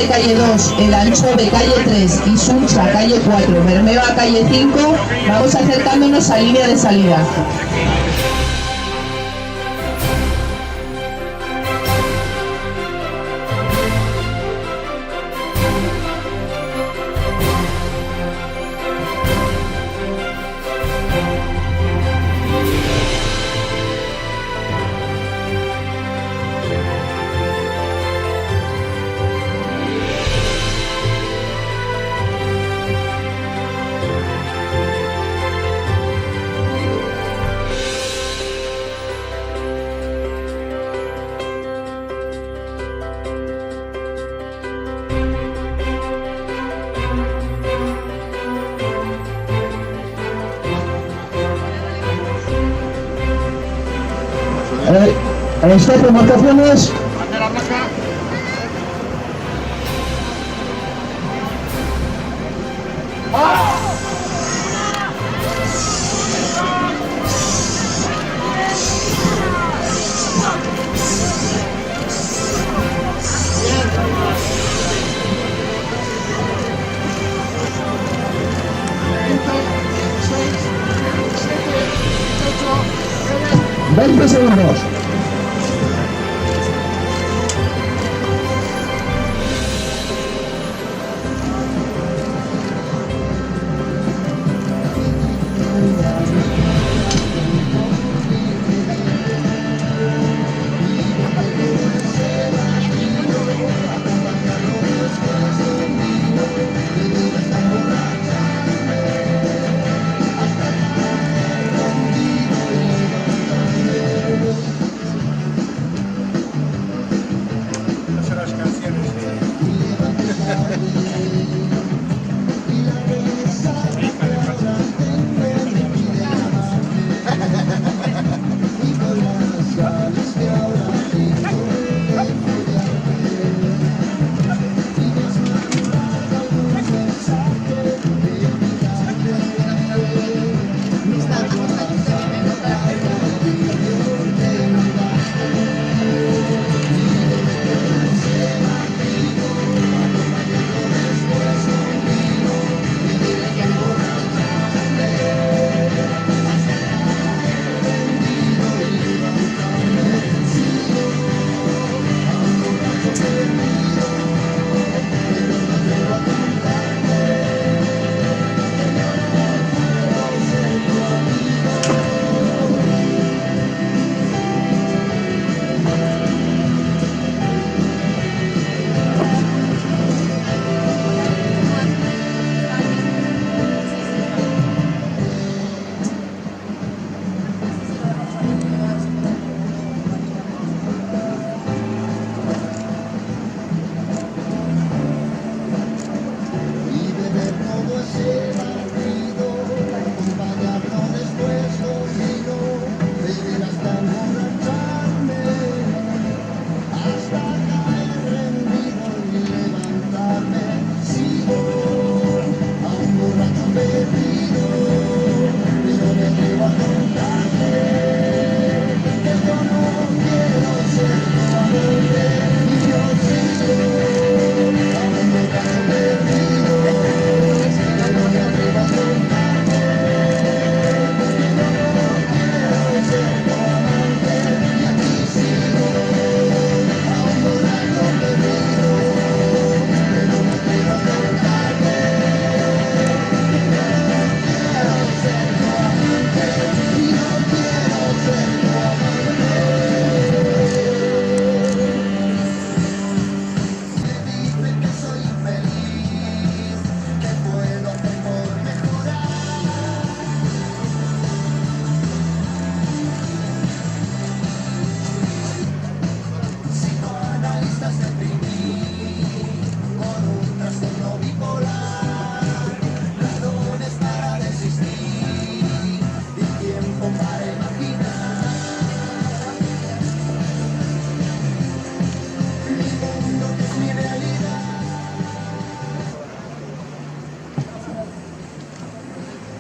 calle 2, El Anchove calle 3 y Suncha calle 4, Bermeva calle 5, vamos acercándonos a línea de salida. Stop, marcaciones. Bandera blanca. Bien. 20 segundos.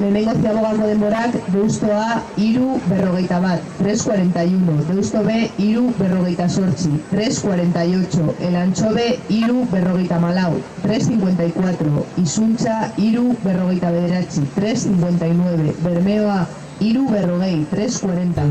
Lehenengo ziabogako denborak, deustoa, 3:41, 3:41, deusto B, 3:48, 3:48, el antxobe, 3:54, 3:54, izuntza, 3:49, 3:59, bermeoa, 3:40, 3:40.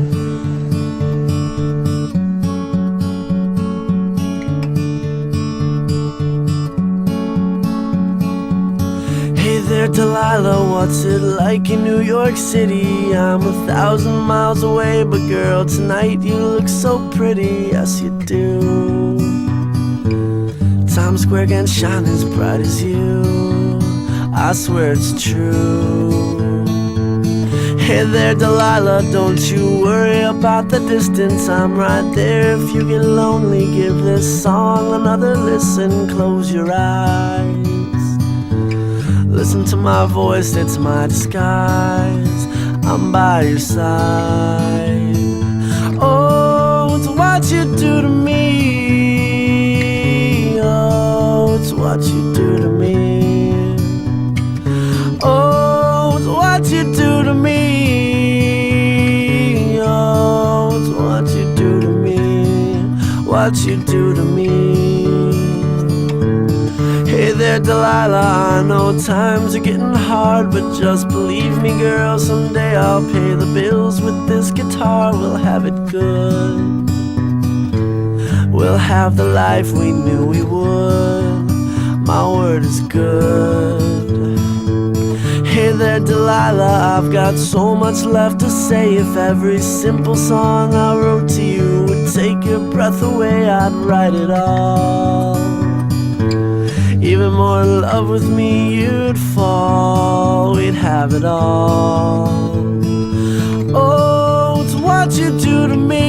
Hey there, Delilah, what's it like in New York City? I'm 1,000 miles away, but girl, tonight you look so pretty, yes you do. Times Square can't shine as bright as you, I swear it's true. Hey there, Delilah, don't you worry about the distance, I'm right there. If you get lonely, give this song another listen, close your eyes. Listen to my voice, it's my disguise, I'm by your side. Oh, it's what you do to me. Oh, it's what you do to me. Oh, it's what you do to me. Oh, it's what you do to me. What you do to me. Hey there, Delilah, I know times are getting hard, but just believe me, girl, someday I'll pay the bills with this guitar. We'll have it good. We'll have the life we knew we would. My word is good. Hey there, Delilah, I've got so much left to say. If every simple song I wrote to you would take your breath away, I'd write it all. Even more in love with me you'd fall, we'd have it all. Oh, it's what you do to me.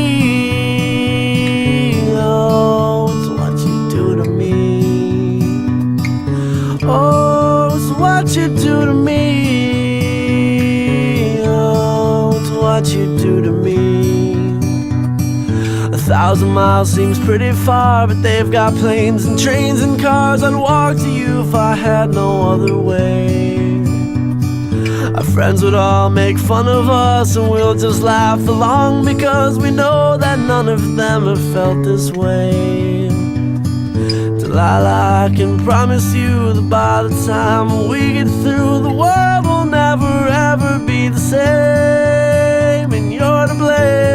Oh, it's what you do to me. Oh, it's what you do to me. Oh, it's what you do to me. 1,000 miles seems pretty far, but they've got planes and trains and cars. I'd walk to you if I had no other way. Our friends would all make fun of us, and we'll just laugh along, because we know that none of them have felt this way. Delilah, I can promise you that by the time we get through, the world will never ever be the same, and you're to blame.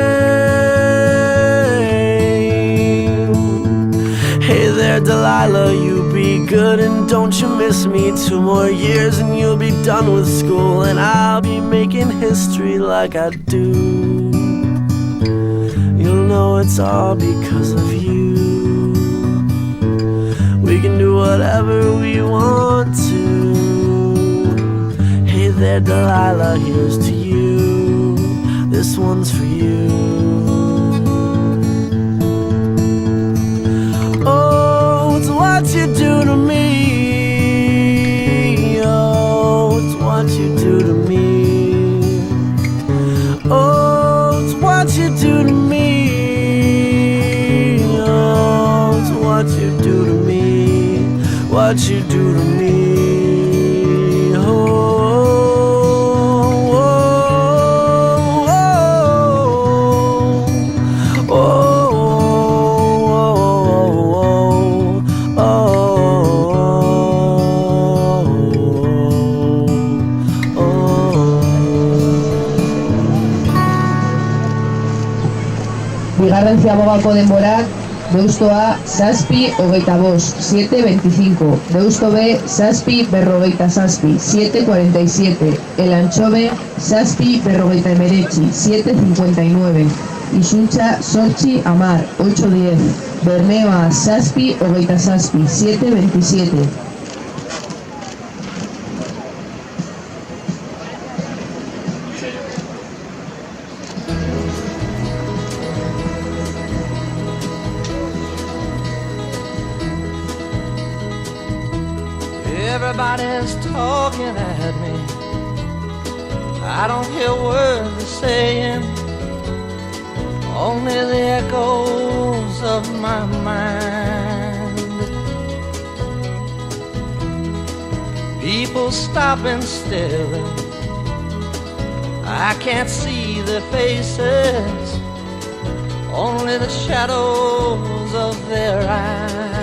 Hey there, Delilah, you be good and don't you miss me. 2 more years and you'll be done with school, and I'll be making history like I do. You'll know it's all because of you. We can do whatever we want to. Hey there, Delilah, here's to you. This one's for you. What you do to me. Oh, it's what you do to me. Oh, it's what you do to me. Oh, it's what you do to me. What you do to me. Oh. Bigarren ziabogako denborak, deustoa, 7:25, 7:25, deusto B, 7:47, 7:47, el antxobe, 7:49, 7:59, izuntza, 8:10, 8:10, bermeoa, 7:27, 7:27. Everybody's talking at me. I don't hear words they're saying, only the echoes of my mind. People stopping, staring, I can't see their faces, only the shadows of their eyes.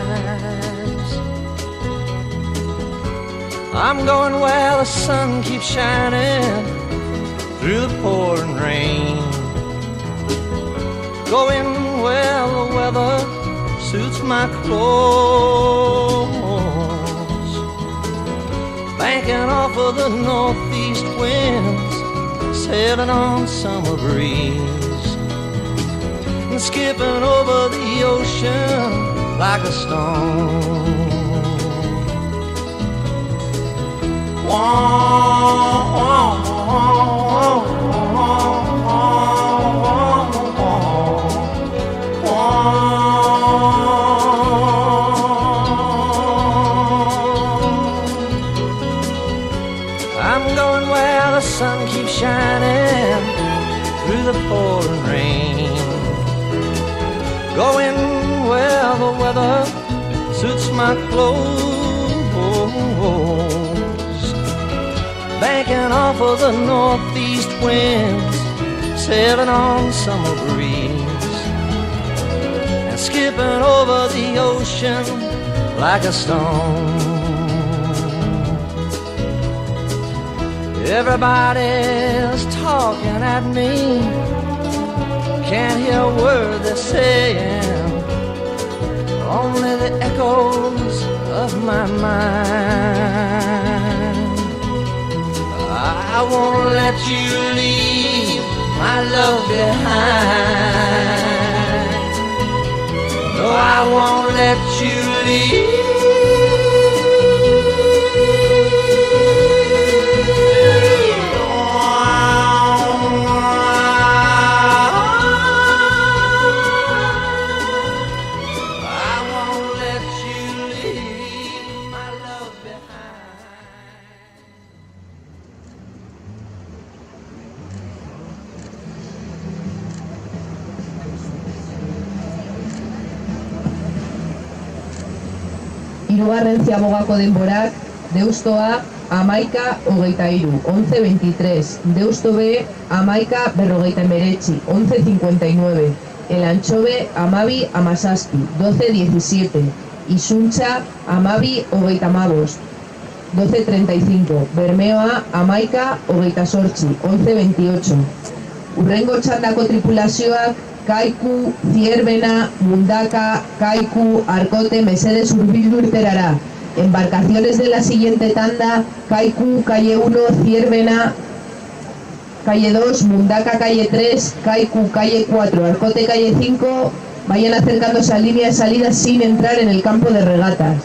I'm going where the sun keeps shining through the pouring rain, going where the weather suits my clothes, banking off of the northeast winds, sailing on summer breeze, and skipping over the ocean like a stone. Wah, wah, wah, I'm going where the sun keeps shining through the pouring rain, going where the weather suits my clothes, banking off of the northeast winds, sailing on summer breeze, and skipping over the ocean like a stone. Everybody's talking at me, can't hear a word they're saying, only the echoes of my mind. I won't let you leave my love behind. No, I won't let you leave. Hirugarren ziabogako denborak, Deustoa 11:23, 11:23, Deusto B 11:49, 11:59, El Anchove 12:17, 12:17, Isuntza 12:35, 12:35, Bermeoa 11:28, 11:28. Urrengo txandako tripulazioak Kaiku, Zierbena, Mundaka, Kaiku, Arkote, mesedez hurbildu irterara. Embarcaciones de la siguiente tanda: Kaiku, calle 1, Zierbena, calle 2, Mundaka, calle 3, Kaiku, calle 4, Arcote, calle 5, vayan acercándose a línea de salida sin entrar en el campo de regatas.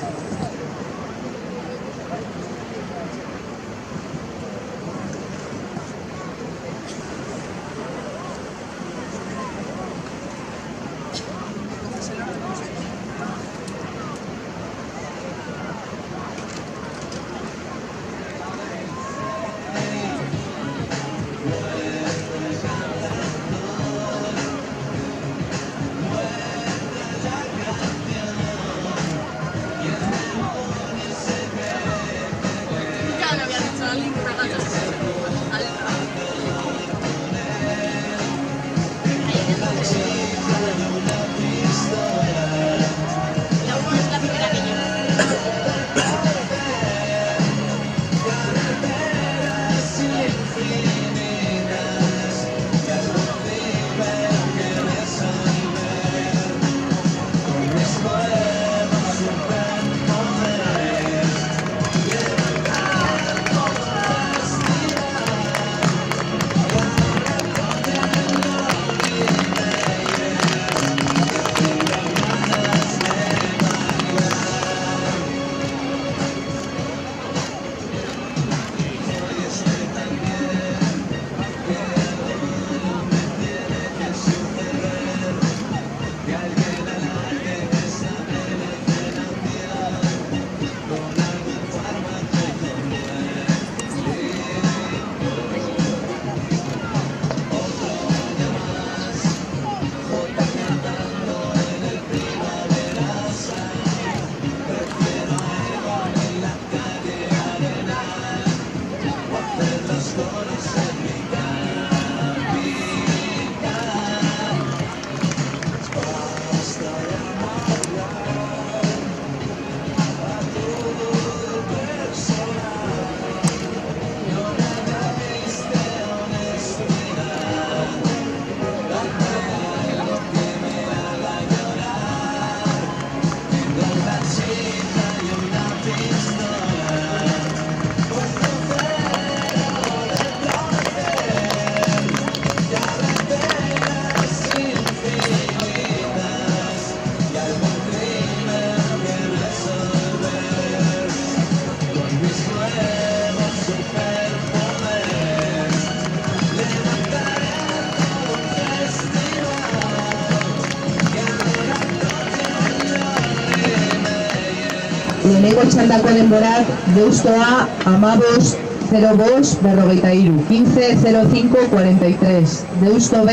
lehenengo txandako denborak deustoa amabos 0-5 berrogeita iru, 15-05-43. Deusto B,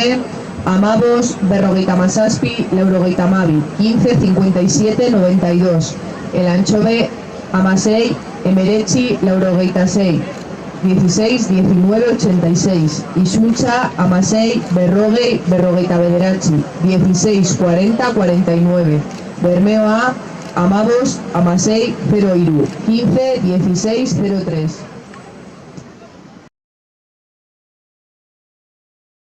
amabos berrogeita mazazpi, laurogeita amabi, 15-57-92. El Ancho B, amasei, emeretzi, laurogeita sei, 16-19-86. Izuntza, amasei, berrogei, berrogeita bederatzi, 16-40-49. Bermeo A, amabos, amasei, 0 iru, 15-16-03.